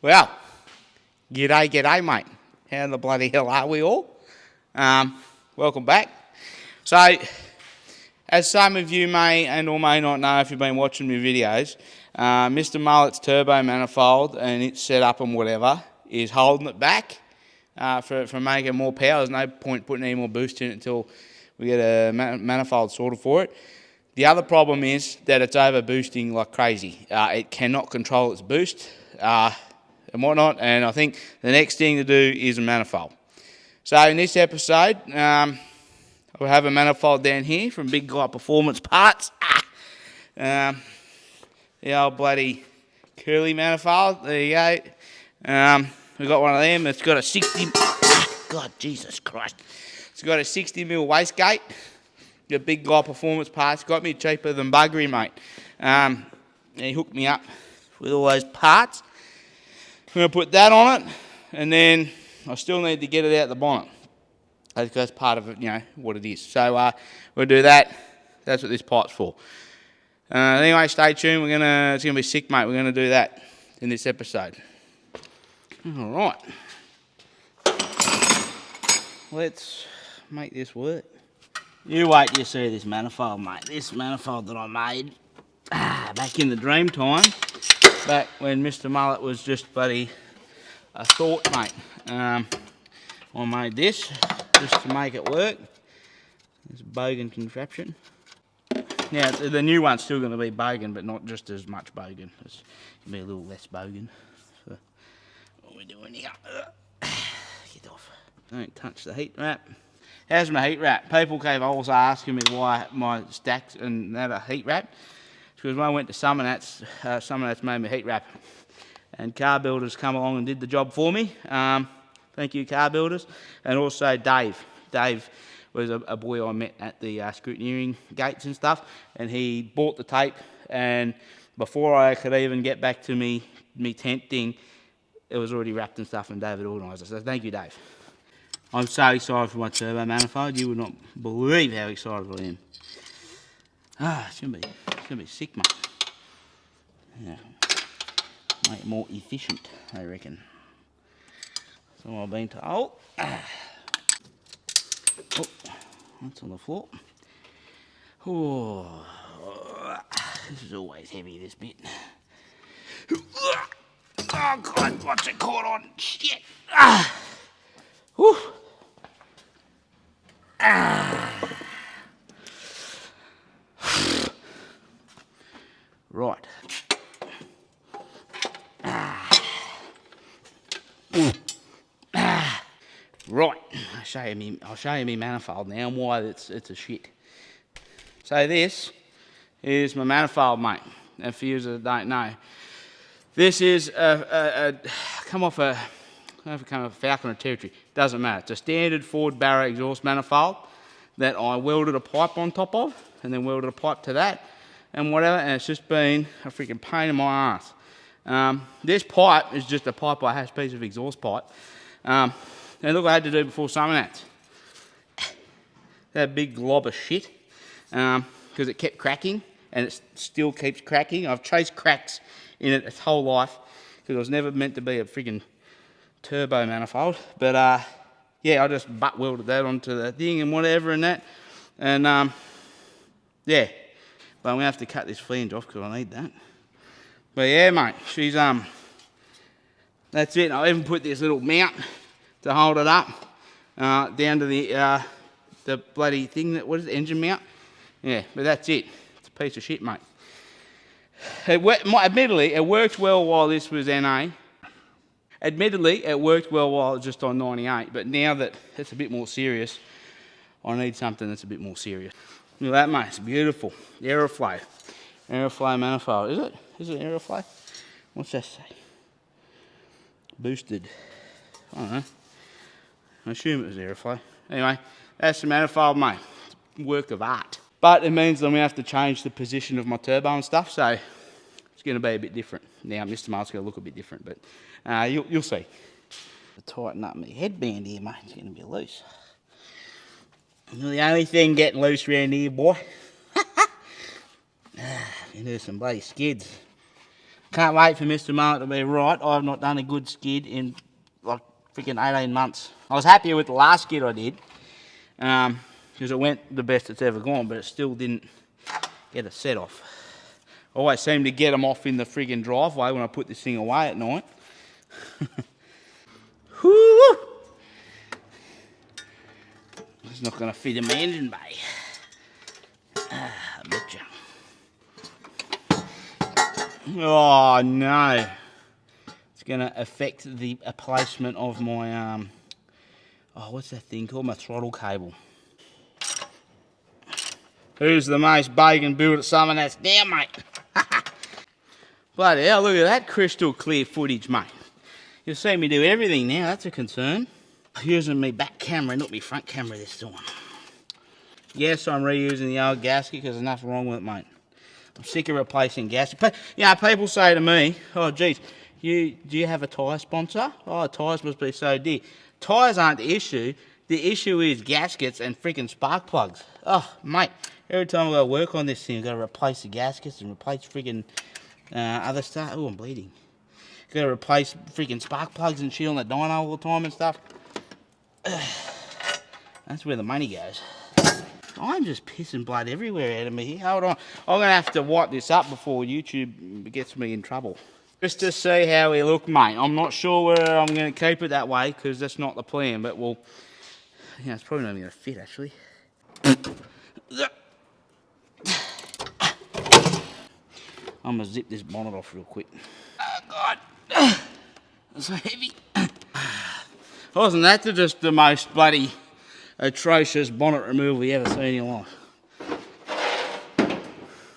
Well, g'day, mate. How the bloody hell are we all? Welcome back. So, as some of you may and or may not know if you've been watching my videos, Mr.Mullet's turbo manifold and its setup and whatever is holding it back from making more power. There's no point putting any more boost in it until we get a manifold sorted for it. The other problem is that it's over boosting like crazy. It cannot control its boost and whatnot, and I think the next thing to do is a manifold. So in this episode, I'll have a manifold down here from Bigguy Performance Parts. The old bloody curly manifold. There you go. We've got one of them. It's got a 60. God, Jesus Christ! It's got a 60mm wastegate. The Bigguy Performance Parts got me cheaper than Bigguy, mate. He hooked me up with all those parts. I'm going to put that on it, and then I still need to get it out the bonnet. That's part of it, you know, what it is. So we'll do that. That's what this pipe's for. Anyway, stay tuned. It's gonna be sick, mate. We're gonna do that in this episode. All right. Let's make this work. You wait till you see this manifold, mate. This manifold that I made back in the dream time, back when Mr.Mullet was just bloody a thought, mate. I made this just to make it work. This bogan contraption. Now, the new one's still going to be bogan, but not just as much bogan. It's going to be a little less bogan for what we're doing here. Get off. Don't touch the heat wrap. How's my heat wrap? People keep also asking me why my stacks and that are heat wrapped. It's because when I went to Summonats made me heat wrap. And car builders come along and did the job for me. Thank you, car builders. And also Dave. Dave was a boy I met at the scrutineering gates and stuff. And he bought the tape. And before I could even get back to me tent thing, it was already wrapped and stuff, and David organised it. So thank you, Dave. I'm so excited for my turbo manifold. You would not believe how excited I am. It's gonna be sick, mate. Yeah. Make it more efficient, I reckon. That's all I've been told. Oh, that's on the floor. Oh, this is always heavy, this bit. Oh God, what's it caught on? Shit. Whew. Right. Right, I'll show you me manifold now and why it's a shit. So this is my manifold, mate. And for you that don't know, this is come off a Falcon or Territory. Doesn't matter. It's a standard Ford Barra exhaust manifold that I welded a pipe on top of, and then welded a pipe to that, and whatever. And it's just been a freaking pain in my ass. This pipe is just a pipe I had, a piece of exhaust pipe. And look what I had to do before Summonats. That big glob of shit. Because it kept cracking, and it still keeps cracking. I've chased cracks in it its whole life, because it was never meant to be a friggin' turbo manifold. But yeah, I just butt welded that onto the thing and whatever and that. And yeah, but I'm gonna have to cut this flange off because I need that. But yeah, mate, she's that's it. I even put this little mount to hold it up down to the bloody thing. What is it, engine mount? Yeah, but that's it. It's a piece of shit, mate. Admittedly, it worked well while this was NA. Admittedly, it worked well while it was just on 98, but now that it's a bit more serious, I need something that's a bit more serious. Look at that, mate. It's beautiful. Aeroflow. Aeroflow manifold. Is it? Is it Aeroflow? What's that say? Boosted. I don't know. I assume it was Aeroflow. Anyway, that's the manifold, mate. It's a work of art. But it means that I'm going to have to change the position of my turbo and stuff, so it's going to be a bit different. Now, Mr. Mullet's going to look a bit different, but you'll see. To tighten up my headband here, mate. It's going to be loose. You're the only thing getting loose around here, boy. You do some bloody skids. Can't wait for Mr. Mullet to be right. I've not done a good skid in like freaking 18 months. I was happier with the last skid I did, because it went the best it's ever gone, but it still didn't get a set off. I always seem to get them off in the friggin' driveway when I put this thing away at night. Whoo! It's not going to fit in my engine bay. I betcha. Oh no. It's going to affect the placement of my, oh, what's that thing called? My throttle cable. Who's the most bacon built at something that's down, mate? Bloody hell, look at that crystal clear footage, mate. You'll see me do everything now, that's a concern. Using my back camera, not my front camera this time. Yes, I'm reusing the old gasket because there's nothing wrong with it, mate. I'm sick of replacing gaskets. You know, people say to me, oh, geez, do you have a tyre sponsor? Oh, tyres must be so dear. Tyres aren't the issue. The issue is gaskets and freaking spark plugs. Oh, mate, every time I go to work on this thing, I've got to replace the gaskets and replace freaking other stuff. Oh, I'm bleeding. Got to replace freaking spark plugs and shit on the dyno all the time and stuff. That's where the money goes. I'm just pissing blood everywhere out of me here. Hold on. I'm going to have to wipe this up before YouTube gets me in trouble. Just to see how we look, mate. I'm not sure whether I'm going to keep it that way because that's not the plan, but we'll... Yeah, it's probably not even going to fit, actually. I'm going to zip this bonnet off real quick. Oh, God. That's so heavy. Wasn't that just the most bloody atrocious bonnet removal you ever seen in your life?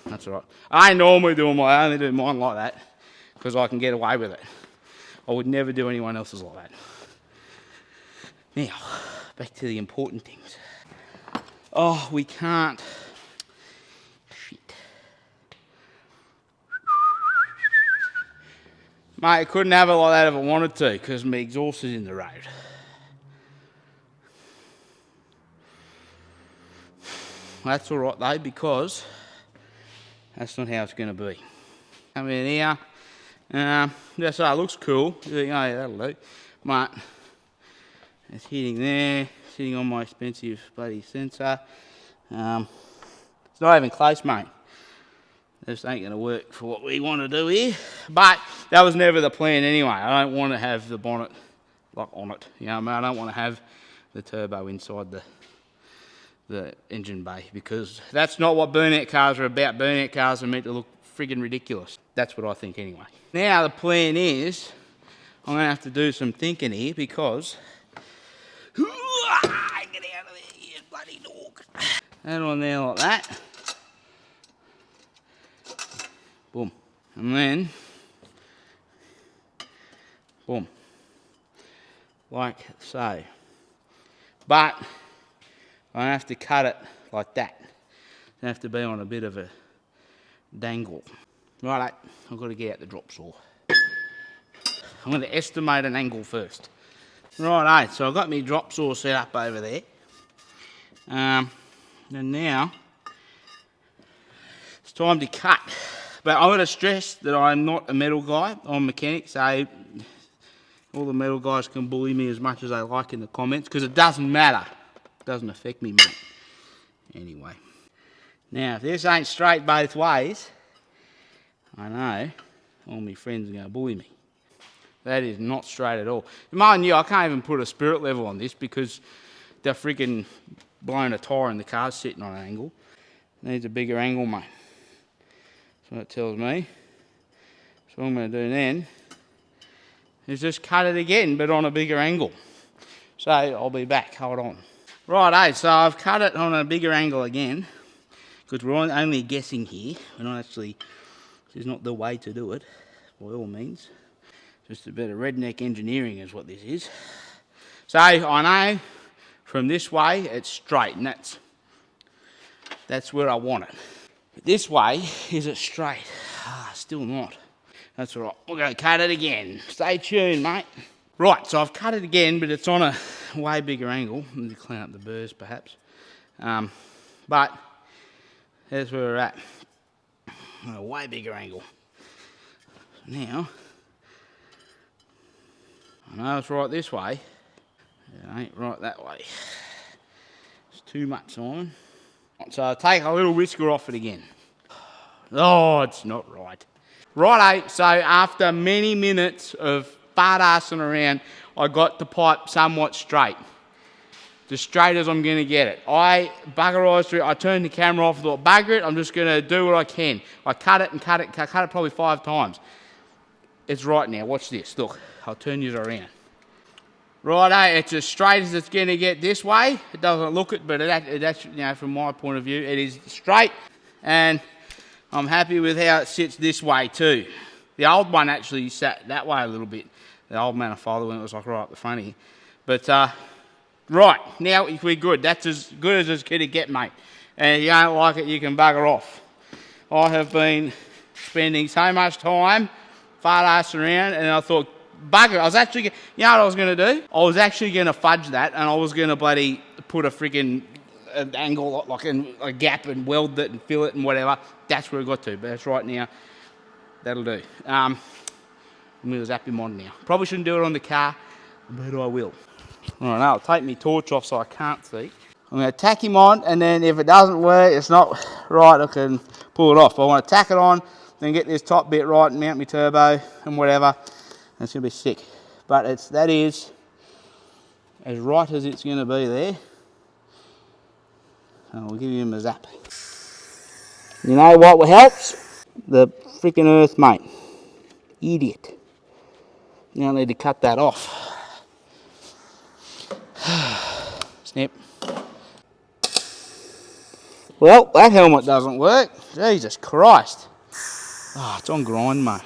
That's all right. I normally do them, I only do mine like that because I can get away with it. I would never do anyone else's like that. Now, back to the important things. Oh, we can't. Shit. Mate, I couldn't have it like that if I wanted to because my exhaust is in the road. That's all right though because that's not how it's going to be. Come in here. Yeah, so it looks cool. You think, oh yeah, that'll do. But it's hitting there, sitting on my expensive bloody sensor. It's not even close, mate. This ain't going to work for what we want to do here. But that was never the plan anyway. I don't want to have the bonnet like on it. You know what I mean? I don't want to have the turbo inside the engine bay because that's not what burnout cars are about. Burnout cars are meant to look friggin' ridiculous. That's what I think anyway. Now the plan is I'm going to have to do some thinking here because... Get out of there, you bloody dog. That on there like that. Boom. And then... Boom. Like so. But I have to cut it like that. I have to be on a bit of a dangle. Righto, I've got to get out the drop saw. I'm going to estimate an angle first. Righto, so I've got my drop saw set up over there. And now it's time to cut. But I'm going to stress that I'm not a metal guy. I'm a mechanic, so all the metal guys can bully me as much as they like in the comments because it doesn't matter. It doesn't affect me, mate. Anyway. Now, if this ain't straight both ways, I know all my friends are going to bully me. That is not straight at all. Mind you, I can't even put a spirit level on this because they're freaking blowing a tyre and the car's sitting on an angle. It needs a bigger angle, mate. That's what it tells me. So what I'm going to do then is just cut it again, but on a bigger angle. So I'll be back, hold on. Right, so I've cut it on a bigger angle again, because we're only guessing here. We're not actually, this is not the way to do it, by all means. Just a bit of redneck engineering is what this is. So I know from this way it's straight, and that's where I want it. But this way, is it straight? Still not. That's all right, we're going to cut it again. Stay tuned, mate. Right, so I've cut it again, but it's on a way bigger angle. I need to clean up the burrs, perhaps. But there's where we're at. On a way bigger angle. Now, I know it's right this way. It ain't right that way. It's too much, Simon. So I'll take a little whisker off it again. Oh, it's not right. Righto, so after many minutes of fart-arsing around, I got the pipe somewhat straight. As straight as I'm going to get it. I buggerised through it. I turned the camera off and thought, bugger it, I'm just going to do what I can. I cut it and cut it probably 5 times. It's right now. Watch this. Look, I'll turn you around. Righto, it's as straight as it's going to get this way. It doesn't look it, but that's, you know, from my point of view, it is straight. And I'm happy with how it sits this way too. The old one actually sat that way a little bit. The old manifold when it was like right up the front here. But right, now we're good. That's as good as it's going to get, mate. And if you don't like it, you can bugger off. I have been spending so much time fart-arsing around, and I thought, bugger it. I was actually, you know what I was going to do? I was actually going to fudge that, and I was going to bloody put a freaking angle, like a gap, and weld it and fill it and whatever. That's where I got to, but that's right now. That'll do. I'm going to zap him on now. Probably shouldn't do it on the car, but I will. Right, now I'll take my torch off so I can't see. I'm going to tack him on, and then if it doesn't work, it's not right, I can pull it off. I want to tack it on, then get this top bit right and mount my turbo and whatever. And it's going to be sick. But that is as right as it's going to be there. And I'll give him a zap. You know what helps? The freaking earth, mate. Idiot. You don't need to cut that off. Snip. Well, that helmet doesn't work. Jesus Christ. Oh, it's on grind, mate.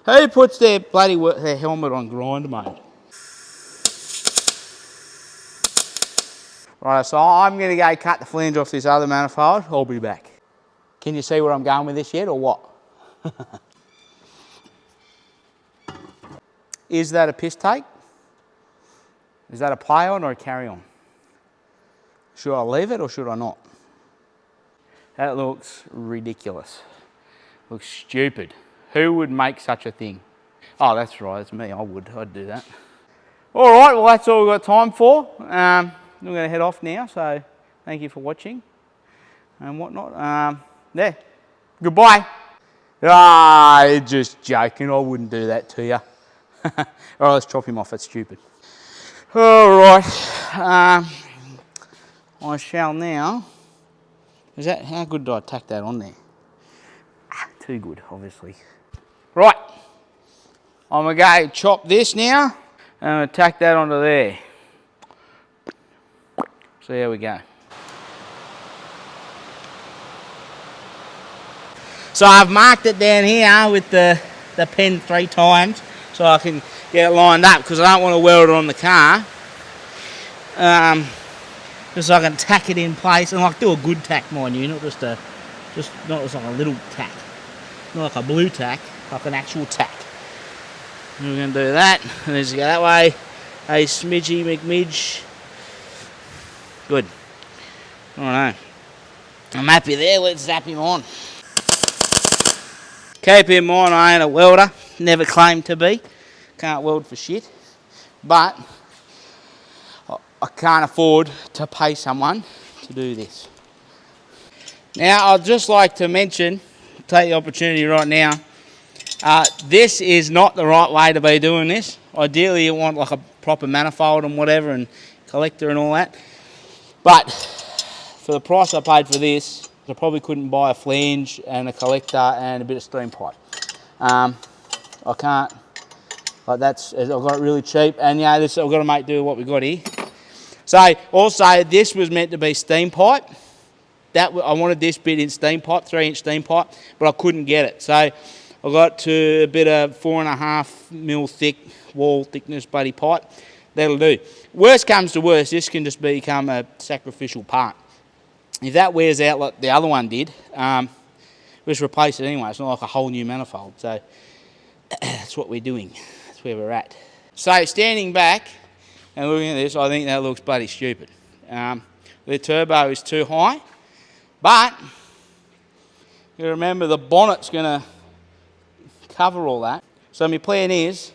Who puts their helmet on grind, mate? Right, so I'm going to go cut the flange off this other manifold. I'll be back. Can you see where I'm going with this yet, or what? Is that a piss take? Is that a play on or a carry on? Should I leave it or should I not? That looks ridiculous. Looks stupid. Who would make such a thing? Oh, that's right, it's me. I'd do that. All right, well, that's all we've got time for. I'm going to head off now, so thank you for watching and whatnot. Yeah, goodbye. Ah, just joking. I wouldn't do that to you. All right, let's chop him off. That's stupid. All right. I shall now. How good did I tack that on there? Too good, obviously. Right. I'm going to go chop this now. And I'm going to tack that onto there. So there we go. So I've marked it down here with the pen 3 times so I can get it lined up because I don't want to weld it on the car. Just so I can tack it in place and like do a good tack, mind you, not just not just like a little tack, not like a blue tack, like an actual tack. And we're going to do that, and as you go that way, a smidgy McMidge. Good. Alright, I'm happy there. Let's zap him on. Keep in mind I ain't a welder, never claimed to be. Can't weld for shit, but I can't afford to pay someone to do this. Now I'd just like to mention, take the opportunity right now, this is not the right way to be doing this. Ideally you want like a proper manifold and whatever and collector and all that. But for the price I paid for this, I probably couldn't buy a flange and a collector and a bit of steam pipe. I can't, like I've got it really cheap, and yeah, I've got to make do with what we got here. So also this was meant to be steam pipe. I wanted this bit in steam pipe, 3-inch steam pipe, but I couldn't get it. So I got to a bit of 4.5mm thick wall thickness bloody pipe. That'll do. Worst comes to worst, this can just become a sacrificial part. If that wears out like the other one did, just replace it anyway. It's not like a whole new manifold. So that's what we're doing. That's where we're at. So standing back and looking at this, I think that looks bloody stupid. The turbo is too high, but you remember the bonnet's going to cover all that. So my plan is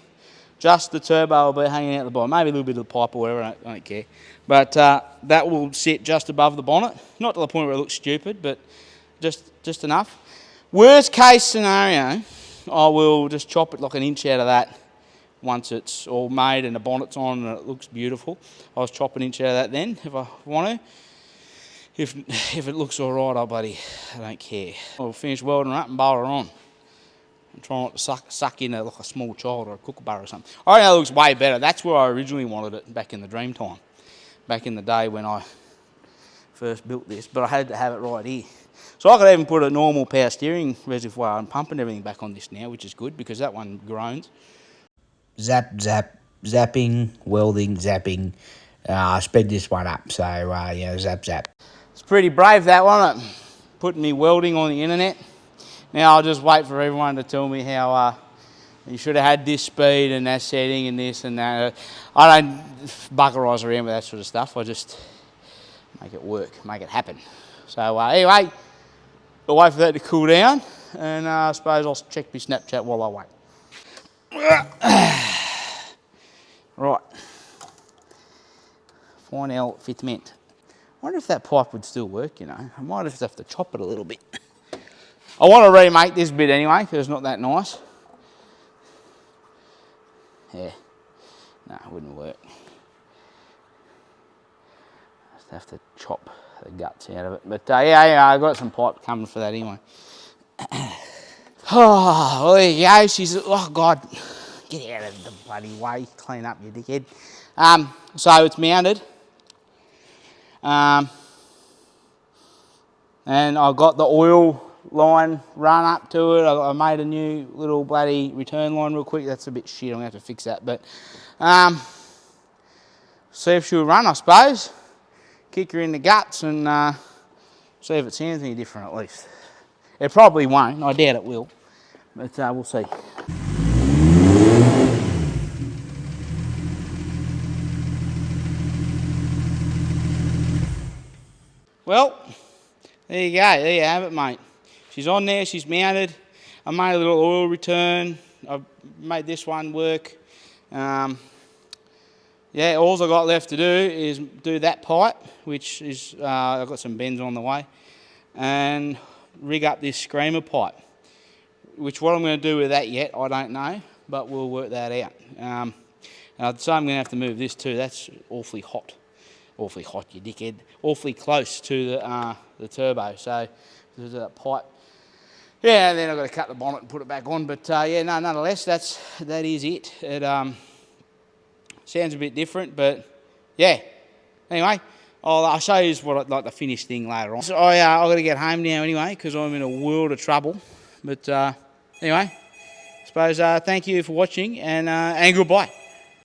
just the turbo will be hanging out the bottom, maybe a little bit of the pipe or whatever, I don't care. But that will sit just above the bonnet, not to the point where it looks stupid, but just enough. Worst case scenario, I will just chop it like an inch out of that once it's all made and the bonnet's on and it looks beautiful. I'll chop an inch out of that then if I want to. If it looks all right, I don't care. I'll finish welding her up and bowl her on. I'm trying not to suck in like a small child or a kookaburra or something. I think that looks way better. That's where I originally wanted it back in the dream time. Back in the day when I first built this, but I had to have it right here. So I could even put a normal power steering reservoir and pumping everything back on this now, which is good because that one groans. Zap, zap, zapping, welding, zapping. I sped this one up, so yeah, zap, zap. It's pretty brave that one, putting me welding on the internet. Now I'll just wait for everyone to tell me how you should have had this speed and that setting and this and that. I don't buckerise around with that sort of stuff. I just make it work, make it happen. So anyway, I'll wait for that to cool down, and I suppose I'll check my Snapchat while I wait. Right. Final fitment. I wonder if that pipe would still work, you know. I might just have to chop it a little bit. I want to remake this bit anyway, because it's not that nice. Yeah. No, it wouldn't work. Just have to chop the guts out of it. But yeah, I've got some pipe coming for that anyway. Oh, well, there you go. She's, oh God, get out of the bloody way. Clean up, you dickhead. So it's mounted. And I've got the oil line run up to it. I made a new little bloody return line real quick. That's a bit shit. I'm going to have to fix that. But see if she'll run, I suppose. Kick her in the guts and see if it sounds any different at least. It probably won't. I doubt it will. But we'll see. Well, there you go. There you have it, mate. She's on there. She's mounted. I made a little oil return. I've made this one work. Yeah, all I've got left to do is do that pipe, which is, I've got some bends on the way, and rig up this screamer pipe, which what I'm going to do with that yet, I don't know, but we'll work that out. So I'm going to have to move this too. That's awfully hot. Awfully hot, you dickhead. Awfully close to the turbo, so there's that pipe. Yeah, and then I've got to cut the bonnet and put it back on, but yeah, no, nonetheless, that is it. It sounds a bit different, but yeah. Anyway, I'll show you what like the finished thing later on. So I've got to get home now anyway, because I'm in a world of trouble. But anyway, I suppose thank you for watching, and goodbye.